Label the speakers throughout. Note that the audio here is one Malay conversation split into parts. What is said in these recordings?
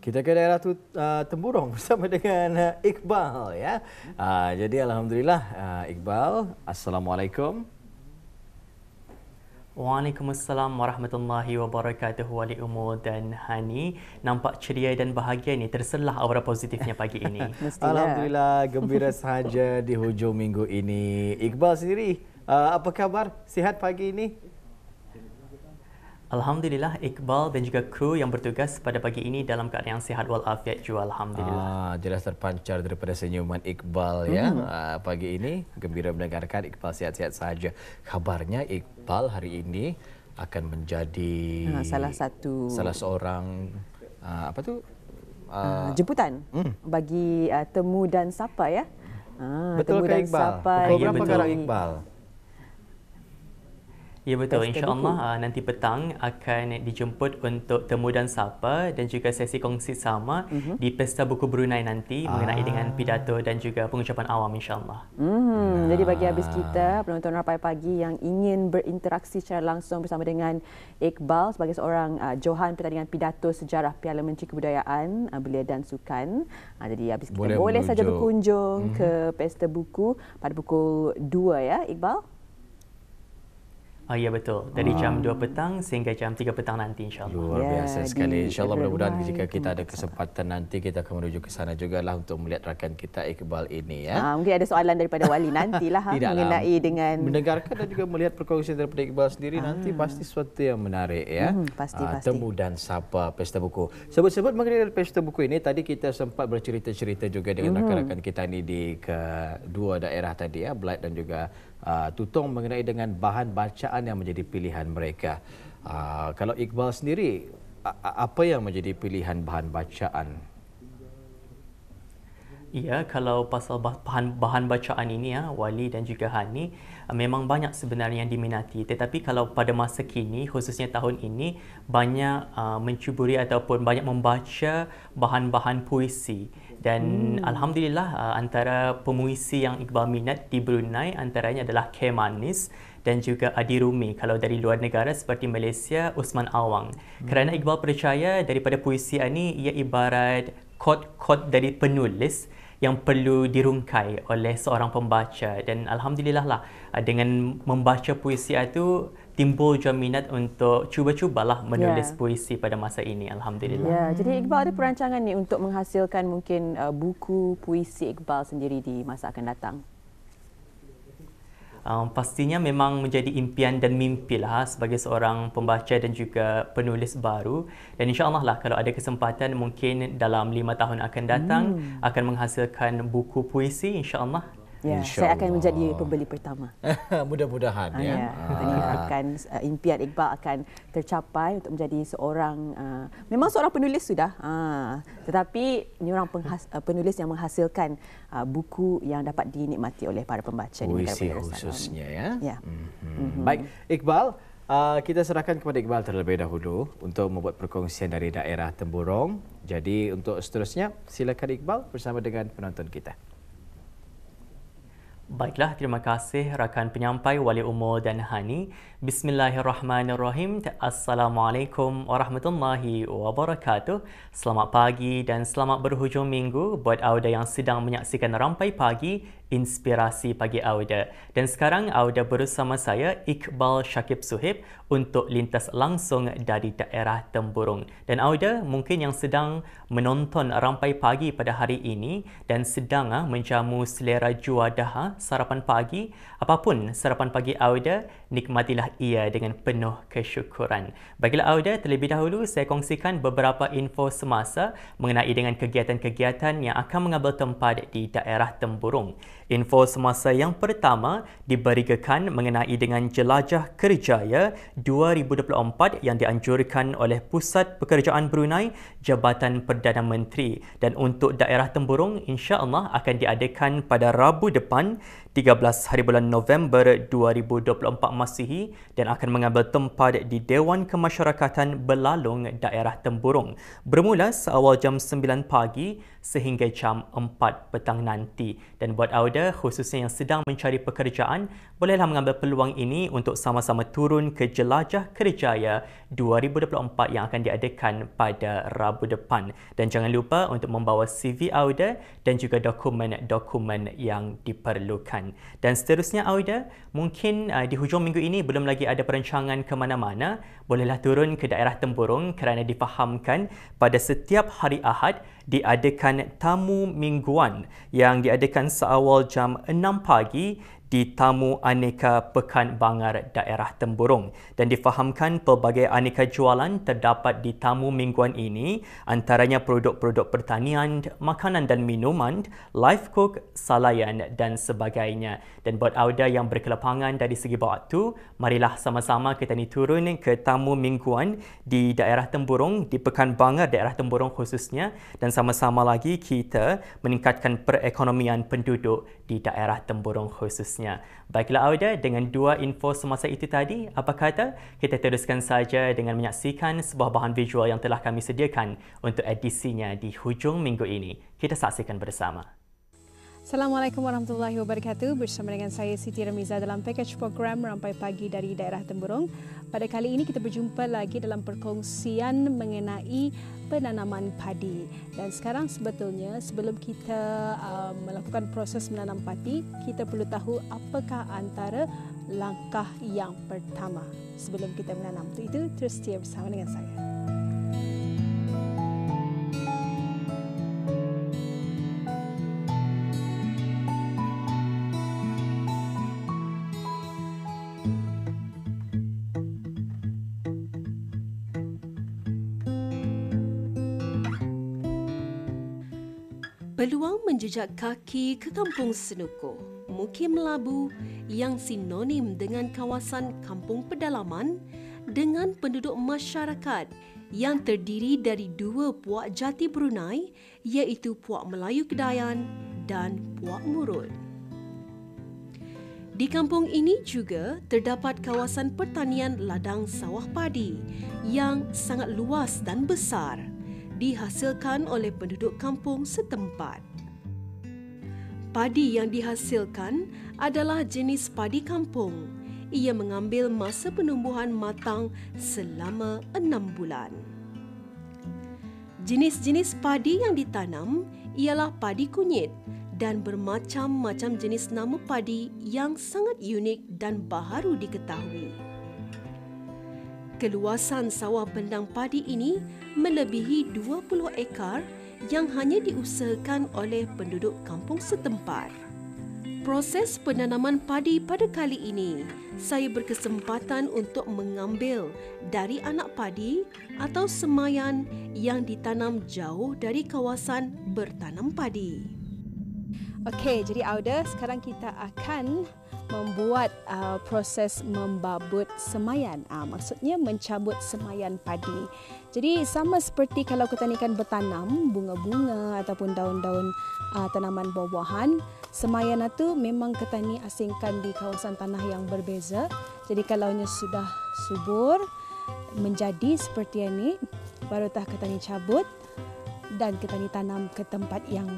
Speaker 1: Kita ke daerah Temburong bersama dengan Iqbal ya. Jadi alhamdulillah Iqbal, assalamualaikum.
Speaker 2: Waalaikumsalam warahmatullahi wabarakatuh. Wali Umur dan Hani, nampak ceria dan bahagia ni, terselah aura positifnya pagi ini.
Speaker 1: Alhamdulillah, gembira sahaja di hujung minggu ini. Iqbal sendiri, apa kabar? Sihat pagi ini?
Speaker 2: Alhamdulillah, Iqbal dan juga kru yang bertugas pada pagi ini dalam keadaan yang sihat walafiat juga, alhamdulillah.
Speaker 1: Jelas terpancar daripada senyuman Iqbal ya. Pagi ini gembira mendengarkan Iqbal sihat-sihat saja. Kabarnya Iqbal hari ini akan menjadi salah seorang
Speaker 3: jemputan bagi temu dan sapa ya.
Speaker 1: Betul ke Iqbal? Pukul berapa sekarang Iqbal?
Speaker 2: Ya betul, insya-Allah nanti petang akan dijemput untuk temu dan sapa dan juga sesi kongsi sama di Pesta Buku Brunei nanti mengenai dengan pidato dan juga pengucapan awam insya-Allah.
Speaker 3: Jadi bagi habis kita penonton Rampai Pagi yang ingin berinteraksi secara langsung bersama dengan Iqbal sebagai seorang Johan pertandingan pidato sejarah Piala Menteri Kebudayaan Belia dan Sukan. Jadi habis kita boleh saja berkunjung ke Pesta Buku pada pukul 2 ya Iqbal.
Speaker 2: Ya betul. Dari jam 2 petang sehingga jam 3 petang nanti insya-Allah.
Speaker 1: Luar biasa sekali. Insya-Allah mudah-mudahan jika kita ada kesempatan nanti kita akan menuju ke sana jugalah untuk melihat rakan kita Iqbal ini ya.
Speaker 3: Mungkin ada soalan daripada Wali nantilah mengenai dengan
Speaker 1: mendengarkan dan juga melihat perkongsian daripada Iqbal sendiri nanti pasti sesuatu yang menarik ya.
Speaker 3: Pasti.
Speaker 1: Temu dan sapa Pesta Buku. Sebut-sebut mengenai Pesta Buku ini tadi kita sempat bercerita-cerita juga dengan rakan-rakan kita ini di kedua daerah tadi ya, Belait dan juga Tutong mengenai dengan bahan bacaan yang menjadi pilihan mereka. Kalau Iqbal sendiri, apa yang menjadi pilihan bahan bacaan?
Speaker 2: Ya, kalau pasal bahan bacaan ini ya, Wali dan juga Hani, memang banyak sebenarnya yang diminati. Tetapi kalau pada masa kini, khususnya tahun ini, banyak mencuburi ataupun banyak membaca bahan-bahan puisi. Dan alhamdulillah antara pemuisi yang Iqbal minat di Brunei antaranya adalah Khair Manis dan juga Adi Rumi. Kalau dari luar negara seperti Malaysia, Usman Awang. Kerana Iqbal percaya daripada puisi ini ia ibarat kod-kod dari penulis yang perlu dirungkai oleh seorang pembaca. Dan alhamdulillah lah dengan membaca puisi itu timbul juga minat untuk cuba-cubalah menulis puisi pada masa ini, alhamdulillah.
Speaker 3: Ya, jadi Iqbal ada perancangan ni untuk menghasilkan mungkin buku puisi Iqbal sendiri di masa akan datang.
Speaker 2: Pastinya memang menjadi impian dan mimpi lah sebagai seorang pembaca dan juga penulis baru. Dan insya-Allah lah kalau ada kesempatan mungkin dalam 5 tahun akan datang akan menghasilkan buku puisi insya-Allah.
Speaker 3: Ya, saya akan menjadi pembeli pertama.
Speaker 1: Mudah-mudahan ya.
Speaker 3: Ini akan impian Iqbal akan tercapai untuk menjadi seorang memang seorang penulis sudah. Tetapi ini orang penulis yang menghasilkan buku yang dapat dinikmati oleh para pembaca di negara
Speaker 1: puisi khususnya ya. Baik, Iqbal, kita serahkan kepada Iqbal terlebih dahulu untuk membuat perkongsian dari daerah Temburong. Jadi untuk seterusnya silakan Iqbal bersama dengan penonton kita.
Speaker 2: Baiklah, terima kasih rakan penyampai Wali Umur dan Hani. Bismillahirrahmanirrahim. Assalamualaikum warahmatullahi wabarakatuh. Selamat pagi dan selamat berhujung minggu buat Auda yang sedang menyaksikan Rampai Pagi, Inspirasi Pagi Auda. Dan sekarang Auda bersama saya Iqbal Shakib Suhaib untuk lintas langsung dari daerah Temburong. Dan Auda mungkin yang sedang menonton Rampai Pagi pada hari ini dan sedang menjamu selera juadah sarapan pagi, apapun sarapan pagi Auda, nikmatilah ia dengan penuh kesyukuran. Baiklah Auda, terlebih dahulu saya kongsikan beberapa info semasa mengenai dengan kegiatan-kegiatan yang akan mengambil tempat di daerah Temburong. Info semasa yang pertama diberikan mengenai dengan Jelajah Kerjaya 2024 yang dianjurkan oleh Pusat Pekerjaan Brunei, Jabatan Perdana Menteri. Dan untuk daerah Temburong insya-Allah akan diadakan pada Rabu depan 13 hari bulan November 2024 Masihi dan akan mengambil tempat di Dewan Kemasyarakatan Belalung Daerah Temburong bermula seawal jam 9 pagi sehingga jam 4 petang nanti. Dan buat auda khususnya yang sedang mencari pekerjaan, bolehlah mengambil peluang ini untuk sama-sama turun ke Jelajah Kerjaya 2024 yang akan diadakan pada Rabu depan. Dan jangan lupa untuk membawa CV auda dan juga dokumen-dokumen yang diperlukan. Dan seterusnya auda, mungkin di hujung minggu ini belum lagi ada perancangan ke mana-mana, bolehlah turun ke daerah Temburong kerana difahamkan pada setiap hari Ahad diadakan tamu mingguan yang diadakan seawal jam 6 pagi di Tamu Aneka Pekan Bangar Daerah Temburong. Dan difahamkan pelbagai aneka jualan terdapat di tamu mingguan ini, antaranya produk-produk pertanian, makanan dan minuman, live cook, salayan dan sebagainya. Dan buat auda yang berkelapangan dari segi waktu, marilah sama-sama kita ni turun ke tamu mingguan di daerah Temburong, di Pekan Bangar Daerah Temburong khususnya, dan sama-sama lagi kita meningkatkan perekonomian penduduk di daerah Temburong khususnya. Baiklah auda, dengan dua info semasa itu tadi, apa kata kita teruskan saja dengan menyaksikan sebuah bahan visual yang telah kami sediakan untuk edisinya di hujung minggu ini. Kita saksikan bersama.
Speaker 4: Assalamualaikum warahmatullahi wabarakatuh. Bersama dengan saya Siti Ramiza dalam package program Rampai Pagi dari daerah Temburong. Pada kali ini kita berjumpa lagi dalam perkongsian mengenai penanaman padi. Dan sekarang sebetulnya sebelum kita melakukan proses menanam padi, kita perlu tahu apakah antara langkah yang pertama sebelum kita menanam. Untuk itu terus setia bersama dengan saya.
Speaker 5: Peluang menjejak kaki ke Kampung Senukuh, Mukim Labu yang sinonim dengan kawasan kampung pedalaman dengan penduduk masyarakat yang terdiri dari dua puak jati Brunei iaitu Puak Melayu Kedayan dan Puak Murut. Di kampung ini juga terdapat kawasan pertanian ladang sawah padi yang sangat luas dan besar dihasilkan oleh penduduk kampung setempat. Padi yang dihasilkan adalah jenis padi kampung. Ia mengambil masa penumbuhan matang selama 6 bulan. Jenis-jenis padi yang ditanam ialah padi kunyit dan bermacam-macam jenis nama padi yang sangat unik dan baharu diketahui. Keluasan sawah bendang padi ini melebihi 20 ekar yang hanya diusahakan oleh penduduk kampung setempat. Proses penanaman padi pada kali ini, saya berkesempatan untuk mengambil dari anak padi atau semayan yang ditanam jauh dari kawasan bertanam padi.
Speaker 4: Okey, jadi Auda, sekarang kita akan membuat proses membabut semayan. Maksudnya mencabut semayan padi. Jadi sama seperti kalau kita ni kan bertanam bunga-bunga ataupun daun-daun tanaman buah-buahan, semayan itu memang kita ni asingkan di kawasan tanah yang berbeza. Jadi kalaunya sudah subur menjadi seperti ini, baru kita ni cabut dan kita ni tanam ke tempat yang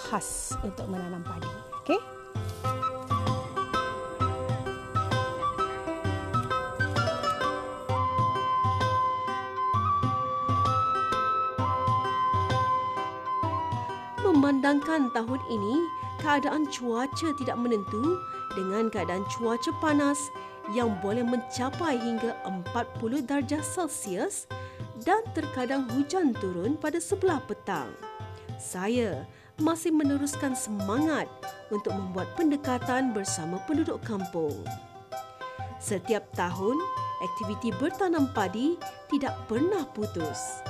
Speaker 4: khas untuk menanam padi. Okey?
Speaker 5: Memandangkan tahun ini, keadaan cuaca tidak menentu dengan keadaan cuaca panas yang boleh mencapai hingga 40 darjah Celsius dan terkadang hujan turun pada sebelah petang. Saya masih meneruskan semangat untuk membuat pendekatan bersama penduduk kampung. Setiap tahun, aktiviti bertanam padi tidak pernah putus.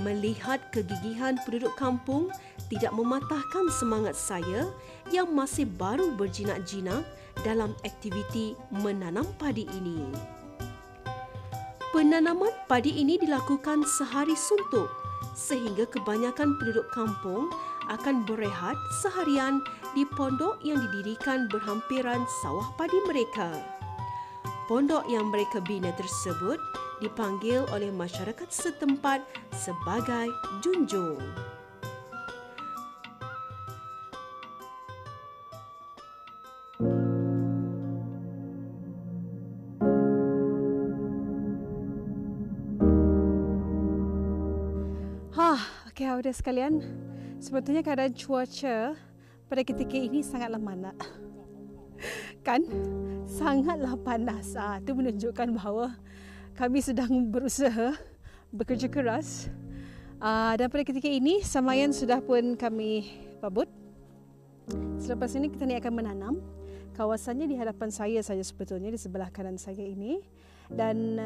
Speaker 5: Melihat kegigihan penduduk kampung tidak mematahkan semangat saya yang masih baru berjinak-jinak dalam aktiviti menanam padi ini. Penanaman padi ini dilakukan sehari suntuk sehingga kebanyakan penduduk kampung akan berehat seharian di pondok yang didirikan berhampiran sawah padi mereka. pondok yang mereka bina tersebut dipanggil oleh masyarakat setempat sebagai junjung.
Speaker 4: Okey, audiens sekalian, sebetulnya keadaan cuaca pada ketika ini sangatlah manak. Kan? Sangatlah panas. Itu menunjukkan bahawa kami sedang berusaha, bekerja keras. Dan pada ketika ini, samayan sudah pun kami babut. Selepas ini kita ni akan menanam. Kawasannya di hadapan saya saja sebetulnya, di sebelah kanan saya ini. Dan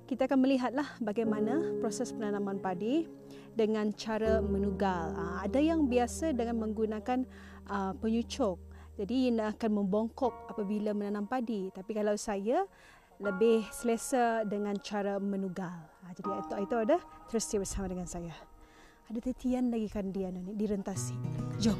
Speaker 4: kita akan melihatlah bagaimana proses penanaman padi dengan cara menugal. Ada yang biasa dengan menggunakan penyucuk. Jadi ia akan membongkok apabila menanam padi. Tapi kalau saya lebih selesa dengan cara menugal. Jadi itu ada. Terus dia bersama dengan saya. Ada tetian lagi kan dia ni direntasi. Jom.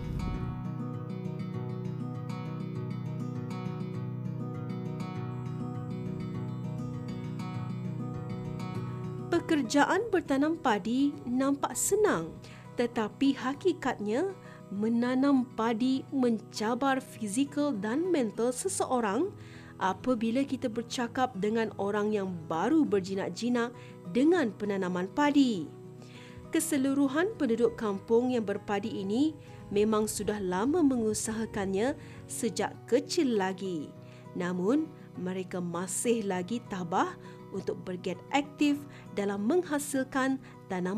Speaker 5: Pekerjaan bertanam padi nampak senang, tetapi hakikatnya menanam padi mencabar fizikal dan mental seseorang apabila kita bercakap dengan orang yang baru berjinak-jinak dengan penanaman padi. Keseluruhan penduduk kampung yang berpadi ini memang sudah lama mengusahakannya sejak kecil lagi. Namun, mereka masih lagi tabah untuk bergiat aktif dalam menghasilkan tanaman